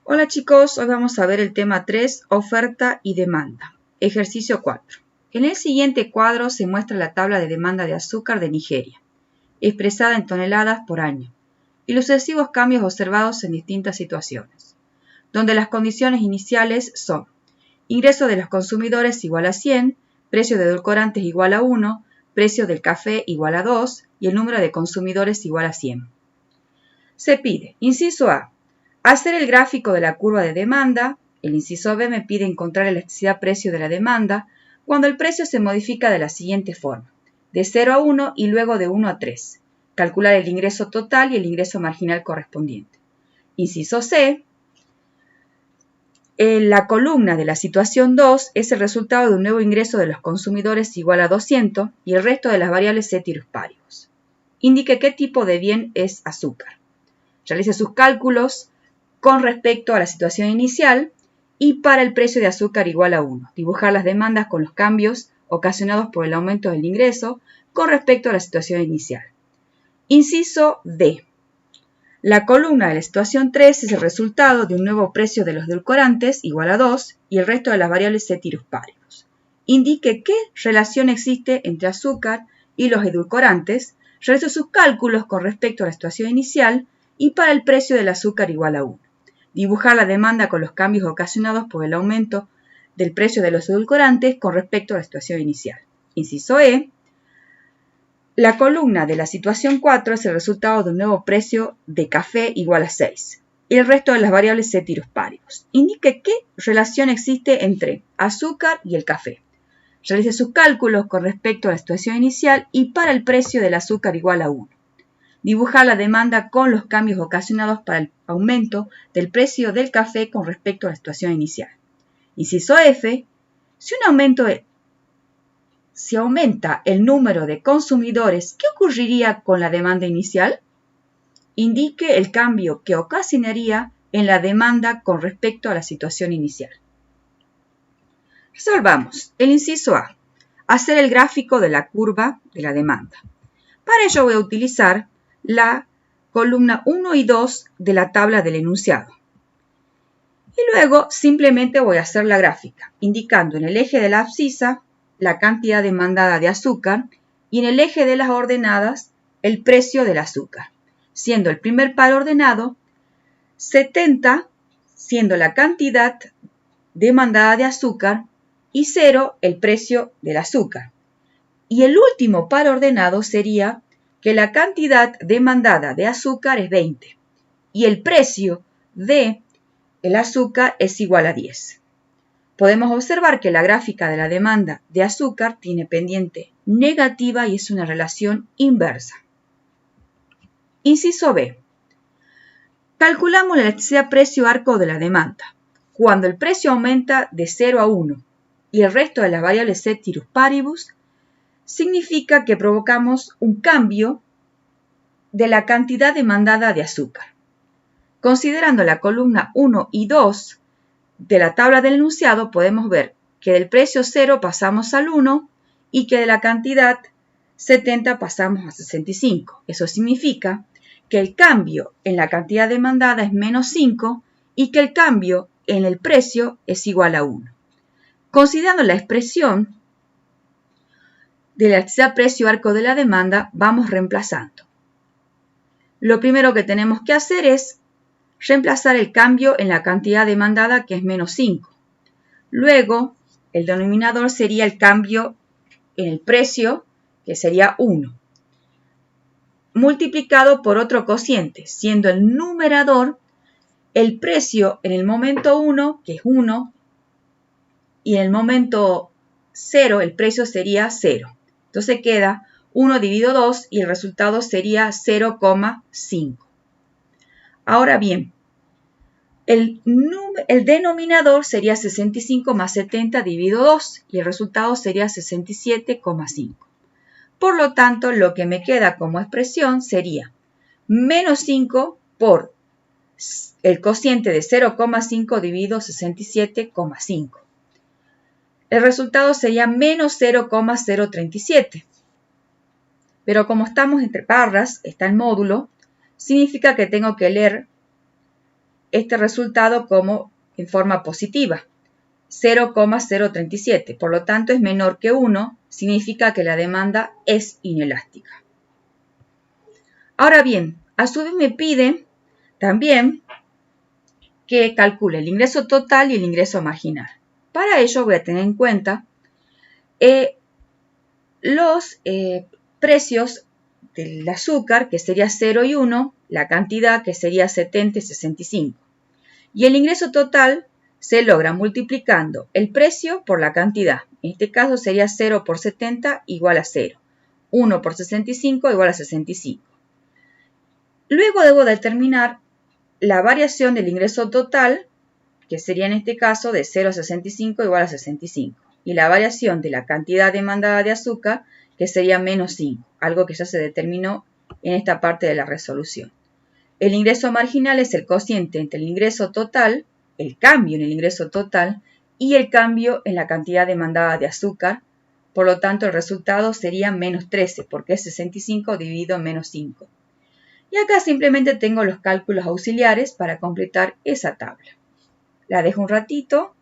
Hola chicos, hoy vamos a ver el tema 3, oferta y demanda. Ejercicio 4. En el siguiente cuadro se muestra la tabla de demanda de azúcar de Nigeria, expresada en toneladas por año, y los sucesivos cambios observados en distintas situaciones, donde las condiciones iniciales son ingreso de los consumidores igual a 100, precio de edulcorantes igual a 1, precio del café igual a 2 y el número de consumidores igual a 100. Se pide, inciso A, hacer el gráfico de la curva de demanda. El inciso B me pide encontrar la elasticidad-precio de la demanda cuando el precio se modifica de la siguiente forma, de 0 a 1 y luego de 1 a 3. Calcular el ingreso total y el ingreso marginal correspondiente. Inciso C, la columna de la situación 2 es el resultado de un nuevo ingreso de los consumidores igual a 200 y el resto de las variables ceteris paribus. Indique qué tipo de bien es azúcar. Realice sus cálculos con respecto a la situación inicial y para el precio de azúcar igual a 1. Dibujar las demandas con los cambios ocasionados por el aumento del ingreso con respecto a la situación inicial. Inciso D. La columna de la situación 3 es el resultado de un nuevo precio de los edulcorantes igual a 2 y el resto de las variables ceteris paribus. Indique qué relación existe entre azúcar y los edulcorantes. Realice sus cálculos con respecto a la situación inicial y para el precio del azúcar igual a 1. Dibujar la demanda con los cambios ocasionados por el aumento del precio de los edulcorantes con respecto a la situación inicial. Inciso E. La columna de la situación 4 es el resultado de un nuevo precio de café igual a 6 y el resto de las variables ceteris paribus. Indique qué relación existe entre azúcar y el café. Realice sus cálculos con respecto a la situación inicial y para el precio del azúcar igual a 1. Dibujar la demanda con los cambios ocasionados para el aumento del precio del café con respecto a la situación inicial. Inciso F. Si aumenta el número de consumidores, ¿qué ocurriría con la demanda inicial? Indique el cambio que ocasionaría en la demanda con respecto a la situación inicial. Resolvamos. El inciso A. Hacer el gráfico de la curva de la demanda. Para ello voy a utilizar la columna 1 y 2 de la tabla del enunciado. Y luego simplemente voy a hacer la gráfica, indicando en el eje de la abscisa la cantidad demandada de azúcar y en el eje de las ordenadas el precio del azúcar, siendo el primer par ordenado 70, siendo la cantidad demandada de azúcar, y 0 el precio del azúcar. Y el último par ordenado sería que la cantidad demandada de azúcar es 20 y el precio de el azúcar es igual a 10. Podemos observar que la gráfica de la demanda de azúcar tiene pendiente negativa y es una relación inversa. Inciso B. Calculamos la elasticidad precio-arco de la demanda. Cuando el precio aumenta de 0 a 1 y el resto de las variables ceteris paribus, significa que provocamos un cambio de la cantidad demandada de azúcar. Considerando la columna 1 y 2 de la tabla del enunciado, podemos ver que del precio 0 pasamos al 1 y que de la cantidad 70 pasamos a 65. Eso significa que el cambio en la cantidad demandada es menos 5 y que el cambio en el precio es igual a 1. Considerando la expresión de la elasticidad precio-arco de la demanda, vamos reemplazando. Lo primero que tenemos que hacer es reemplazar el cambio en la cantidad demandada, que es menos 5. Luego, el denominador sería el cambio en el precio, que sería 1, multiplicado por otro cociente, siendo el numerador el precio en el momento 1, que es 1, y en el momento 0 el precio sería 0. Entonces queda 1 dividido 2 y el resultado sería 0,5. Ahora bien, el denominador sería 65 más 70 dividido 2 y el resultado sería 67,5. Por lo tanto, lo que me queda como expresión sería menos 5 por el cociente de 0,5 dividido 67,5. El resultado sería menos 0,037. Pero como estamos entre barras, está el módulo, significa que tengo que leer este resultado como en forma positiva, 0,037. Por lo tanto, es menor que 1, significa que la demanda es inelástica. Ahora bien, a su vez me pide también que calcule el ingreso total y el ingreso marginal. Para ello voy a tener en cuenta los precios del azúcar, que sería 0 y 1, la cantidad, que sería 70 y 65. Y el ingreso total se logra multiplicando el precio por la cantidad. En este caso sería 0 por 70 igual a 0. 1 por 65 igual a 65. Luego debo determinar la variación del ingreso total, que sería en este caso de 0 a 65 igual a 65. Y la variación de la cantidad demandada de azúcar, que sería menos 5, algo que ya se determinó en esta parte de la resolución. El ingreso marginal es el cociente entre el ingreso total, el cambio en el ingreso total, y el cambio en la cantidad demandada de azúcar. Por lo tanto, el resultado sería menos 13, porque es 65 dividido menos 5. Y acá simplemente tengo los cálculos auxiliares para completar esa tabla. La dejo un ratito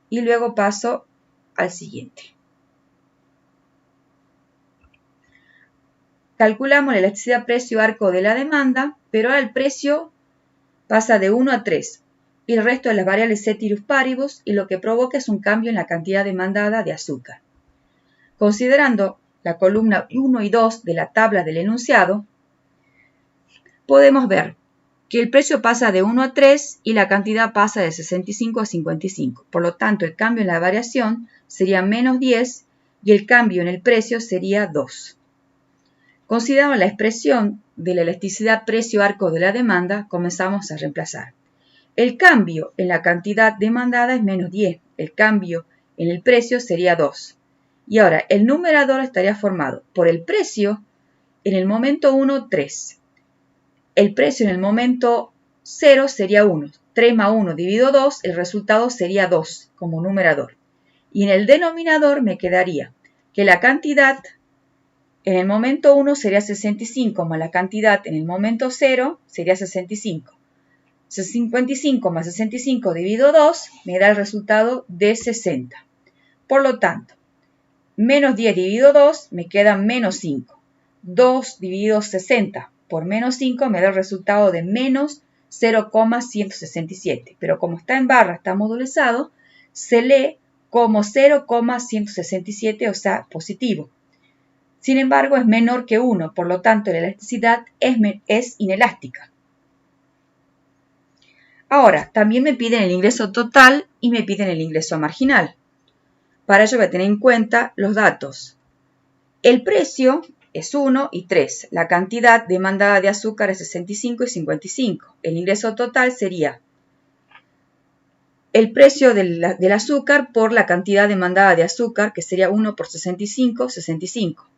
y luego paso al siguiente. Calculamos la elasticidad precio-arco de la demanda, pero ahora el precio pasa de 1 a 3 y el resto de las variables ceteris paribus, y lo que provoca es un cambio en la cantidad demandada de azúcar. Considerando la columna 1 y 2 de la tabla del enunciado, podemos ver que el precio pasa de 1 a 3 y la cantidad pasa de 65 a 55. Por lo tanto, el cambio en la variación sería menos 10 y el cambio en el precio sería 2. Considerando la expresión de la elasticidad precio-arco de la demanda, comenzamos a reemplazar. El cambio en la cantidad demandada es menos 10. El cambio en el precio sería 2. Y ahora, el numerador estaría formado por el precio en el momento 1, 3. El precio en el momento 0 sería 1. 3 más 1 dividido 2, el resultado sería 2 como numerador. Y en el denominador me quedaría que la cantidad en el momento 1 sería 65 más la cantidad en el momento 0 sería 65. 55 más 65 dividido 2 me da el resultado de 60. Por lo tanto, menos 10 dividido 2 me queda menos 5. 2 dividido 60 por menos 5 me da el resultado de menos 0,167. Pero como está en barra, está modulizado, se lee como 0,167, o sea, positivo. Sin embargo, es menor que 1, por lo tanto, la elasticidad es inelástica. Ahora, también me piden el ingreso total y me piden el ingreso marginal. Para ello voy a tener en cuenta los datos. El precio es 1 y 3. La cantidad demandada de azúcar es 65 y 55. El ingreso total sería el precio del azúcar por la cantidad demandada de azúcar, que sería 1 por 65, 65.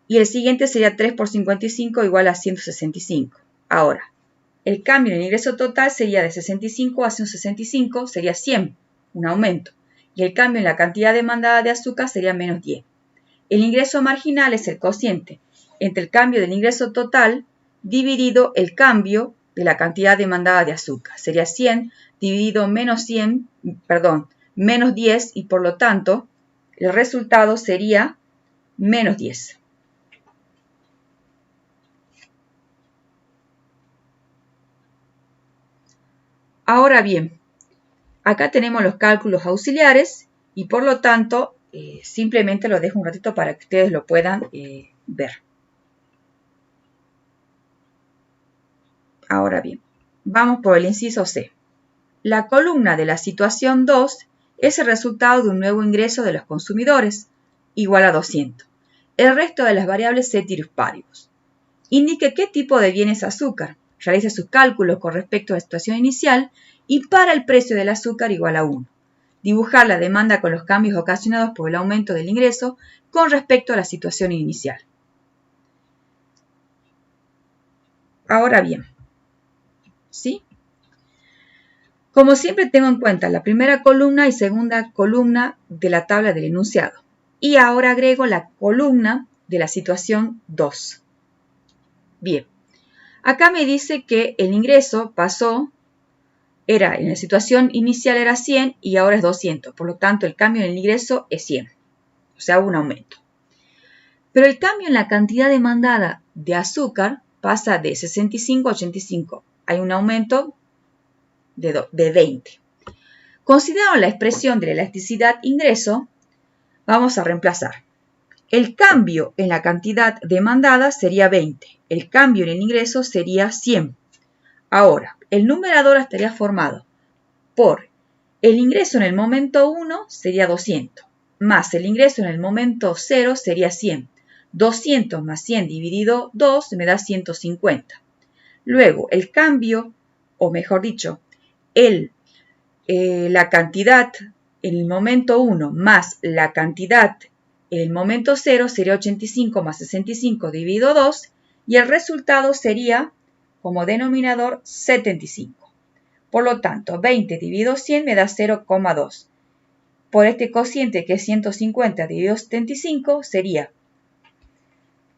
Y el siguiente sería 3 por 55 igual a 165. Ahora, el cambio en el ingreso total sería de 65 a 165, sería 100, un aumento. Y el cambio en la cantidad demandada de azúcar sería menos 10. El ingreso marginal es el cociente entre el cambio del ingreso total dividido el cambio de la cantidad demandada de azúcar. Sería 100 dividido menos 10, y por lo tanto el resultado sería menos 10. Ahora bien, acá tenemos los cálculos auxiliares y por lo tanto simplemente lo dejo un ratito para que ustedes lo puedan ver. Ahora bien, vamos por el inciso C. La columna de la situación 2 es el resultado de un nuevo ingreso de los consumidores, igual a 200. El resto de las variables ceteris paribus. Indique qué tipo de bien es azúcar. Realice sus cálculos con respecto a la situación inicial y para el precio del azúcar igual a 1. Dibujar la demanda con los cambios ocasionados por el aumento del ingreso con respecto a la situación inicial. Ahora bien, ¿sí? Como siempre tengo en cuenta la primera columna y segunda columna de la tabla del enunciado. Y ahora agrego la columna de la situación 2. Bien, acá me dice que el ingreso pasó en la situación inicial era 100 y ahora es 200. Por lo tanto, el cambio en el ingreso es 100. O sea, hubo un aumento. Pero el cambio en la cantidad demandada de azúcar pasa de 65 a 85. Hay un aumento de 20. Considerando la expresión de la elasticidad ingreso, vamos a reemplazar. El cambio en la cantidad demandada sería 20. El cambio en el ingreso sería 100. Ahora, el numerador estaría formado por el ingreso en el momento 1 sería 200, más el ingreso en el momento 0 sería 100. 200 más 100 dividido 2 me da 150. Luego, el cambio, o mejor dicho, la cantidad en el momento 1 más la cantidad en el momento 0 sería 85 más 65 dividido 2 y el resultado sería, como denominador, 75. Por lo tanto, 20 dividido 100 me da 0,2. Por este cociente que es 150 dividido 75 sería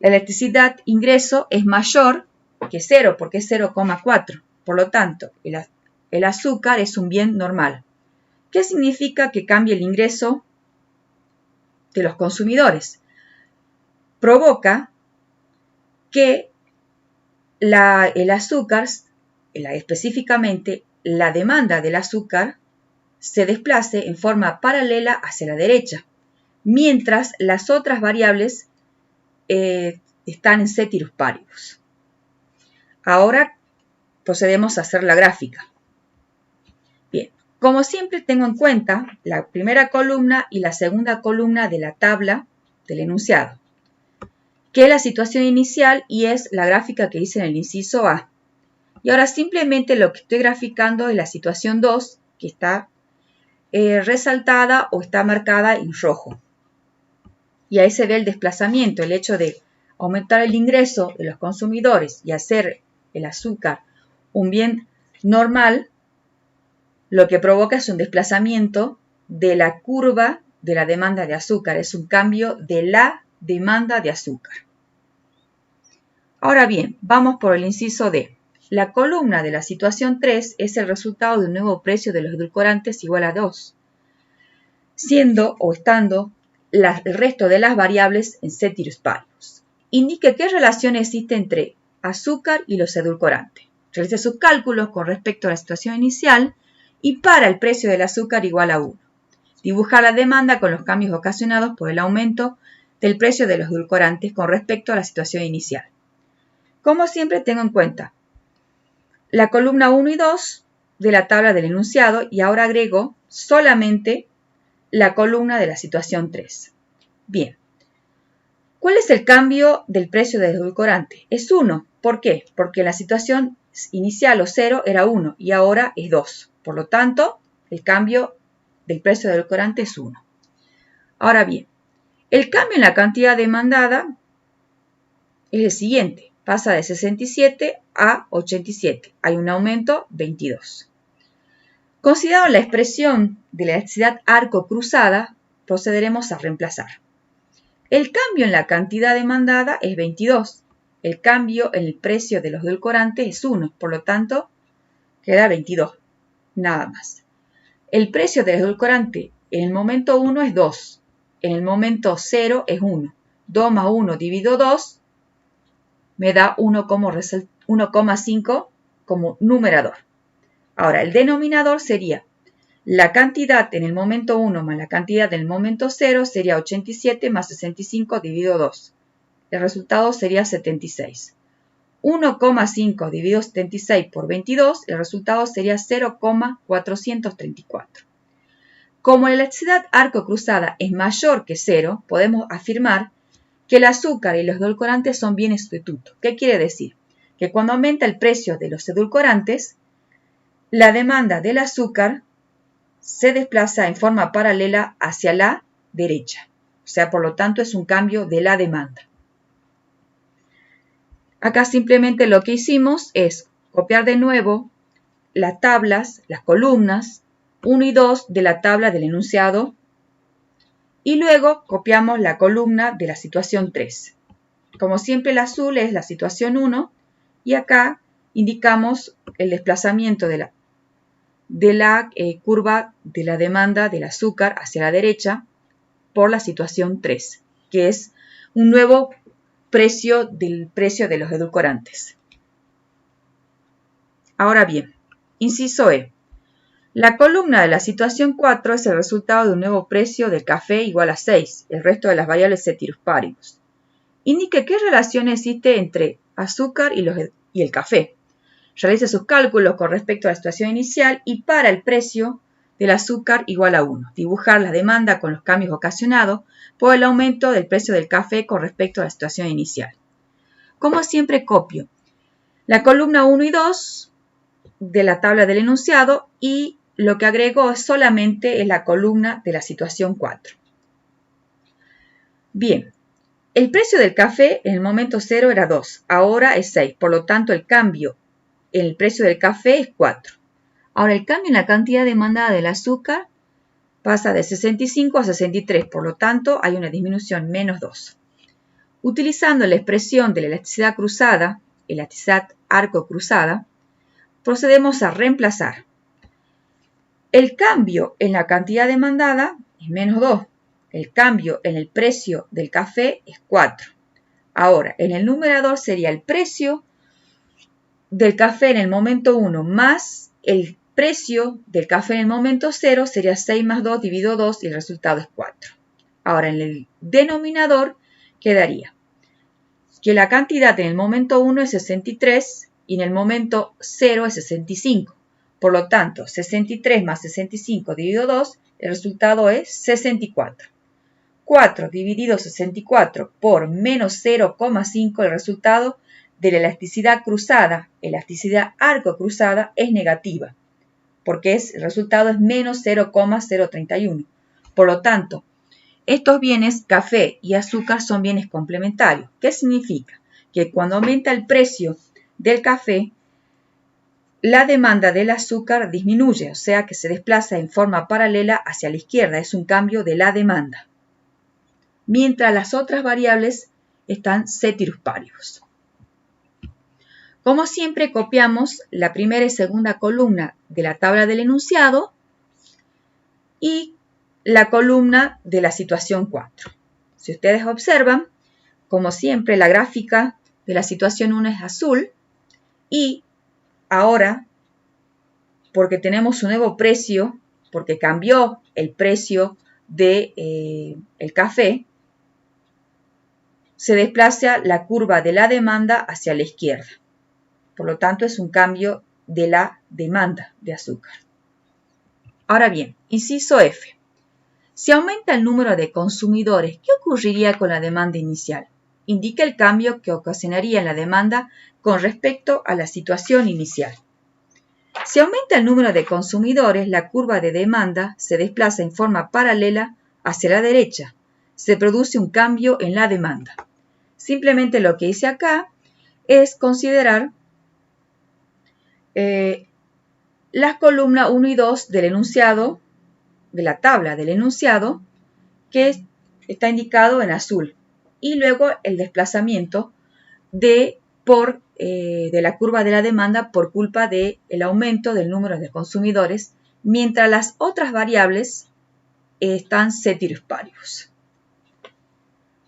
la elasticidad ingreso es mayor que 0 porque es 0,4. Por lo tanto, el azúcar es un bien normal. ¿Qué significa que cambie el ingreso de los consumidores? Provoca que el azúcar, específicamente la demanda del azúcar, se desplace en forma paralela hacia la derecha, mientras las otras variables están en ceteris paribus. Ahora procedemos a hacer la gráfica. Bien, como siempre tengo en cuenta la primera columna y la segunda columna de la tabla del enunciado, que es la situación inicial y es la gráfica que hice en el inciso A. Y ahora simplemente lo que estoy graficando es la situación 2, que está resaltada o está marcada en rojo. Y ahí se ve el desplazamiento, el hecho de aumentar el ingreso de los consumidores y hacer el azúcar un bien normal, lo que provoca es un desplazamiento de la curva de la demanda de azúcar, es un cambio de la demanda de azúcar. Ahora bien, vamos por el inciso D. La columna de la situación 3 es el resultado de un nuevo precio de los edulcorantes igual a 2, siendo o estando el resto de las variables en ceteris paribus. Indique qué relación existe entre azúcar y los edulcorantes. Realice sus cálculos con respecto a la situación inicial y para el precio del azúcar igual a 1. Dibuja la demanda con los cambios ocasionados por el aumento del precio de los edulcorantes con respecto a la situación inicial. Como siempre, tengo en cuenta la columna 1 y 2 de la tabla del enunciado y ahora agrego solamente la columna de la situación 3. Bien, ¿cuál es el cambio del precio del edulcorante? Es 1. ¿Por qué? Porque en la situación inicial o 0 era 1 y ahora es 2. Por lo tanto, el cambio del precio del edulcorante es 1. Ahora bien, el cambio en la cantidad demandada es el siguiente. Pasa de 67 a 87. Hay un aumento 22. Considerando la expresión de la elasticidad arco cruzada, procederemos a reemplazar. El cambio en la cantidad demandada es 22. El cambio en el precio de los edulcorantes es 1. Por lo tanto, queda 22. Nada más. El precio del edulcorante en el momento 1 es 2. En el momento 0 es 1. 2 más 1 dividido 2 me da 1,5 como numerador. Ahora, el denominador sería la cantidad en el momento 1 más la cantidad en el momento 0 sería 87 más 65 dividido 2. El resultado sería 76. 1,5 dividido 76 por 22, el resultado sería 0,434. Como la elasticidad arco cruzada es mayor que 0, podemos afirmar que el azúcar y los edulcorantes son bienes sustitutos. ¿Qué quiere decir? Que cuando aumenta el precio de los edulcorantes, la demanda del azúcar se desplaza en forma paralela hacia la derecha. O sea, por lo tanto, es un cambio de la demanda. Acá simplemente lo que hicimos es copiar de nuevo las tablas, las columnas 1 y 2 de la tabla del enunciado y luego copiamos la columna de la situación 3. Como siempre, el azul es la situación 1 y acá indicamos el desplazamiento de de la curva de la demanda del azúcar hacia la derecha por la situación 3, que es un nuevo precio del precio de los edulcorantes. Ahora bien, inciso E. La columna de la situación 4 es el resultado de un nuevo precio del café igual a 6, el resto de las variables ceteris paribus. Indique qué relación existe entre azúcar y el café. Realice sus cálculos con respecto a la situación inicial y para el precio del azúcar igual a 1. Dibujar la demanda con los cambios ocasionados por el aumento del precio del café con respecto a la situación inicial. Como siempre, copio la columna 1 y 2 de la tabla del enunciado y lo que agrego solamente es la columna de la situación 4. Bien, el precio del café en el momento 0 era 2, ahora es 6, por lo tanto el cambio en el precio del café es 4. Ahora el cambio en la cantidad demandada del azúcar pasa de 65 a 63, por lo tanto hay una disminución menos 2. Utilizando la expresión de la elasticidad cruzada, elasticidad arco cruzada, procedemos a reemplazar. El cambio en la cantidad demandada es menos 2. El cambio en el precio del café es 4. Ahora, en el numerador sería el precio del café en el momento 1 más el precio del café en el momento 0 sería 6 más 2 dividido 2 y el resultado es 4. Ahora, en el denominador quedaría que la cantidad en el momento 1 es 63 y en el momento 0 es 65. Por lo tanto, 63 más 65 dividido 2, el resultado es 64. 4 dividido 64 por menos 0,5, el resultado de la elasticidad cruzada, elasticidad arco cruzada, es negativa, porque el resultado es menos 0,031. Por lo tanto, estos bienes, café y azúcar, son bienes complementarios. ¿Qué significa? Que cuando aumenta el precio del café, la demanda del azúcar disminuye, o sea que se desplaza en forma paralela hacia la izquierda, es un cambio de la demanda. Mientras las otras variables están ceteris paribus. Como siempre, copiamos la primera y segunda columna de la tabla del enunciado y la columna de la situación 4. Si ustedes observan, como siempre, la gráfica de la situación 1 es azul y ahora, porque tenemos un nuevo precio, porque cambió el precio del café, se desplaza la curva de la demanda hacia la izquierda. Por lo tanto, es un cambio de la demanda de azúcar. Ahora bien, inciso F. Si aumenta el número de consumidores, ¿qué ocurriría con la demanda inicial? Indica el cambio que ocasionaría en la demanda con respecto a la situación inicial. Si aumenta el número de consumidores, la curva de demanda se desplaza en forma paralela hacia la derecha. Se produce un cambio en la demanda. Simplemente lo que hice acá es considerar las columnas 1 y 2 del enunciado, de la tabla del enunciado, que está indicado en azul, y luego el desplazamiento de la curva de la demanda por culpa del aumento del número de consumidores, mientras las otras variables están ceteris paribus.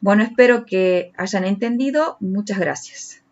Bueno, espero que hayan entendido. Muchas gracias.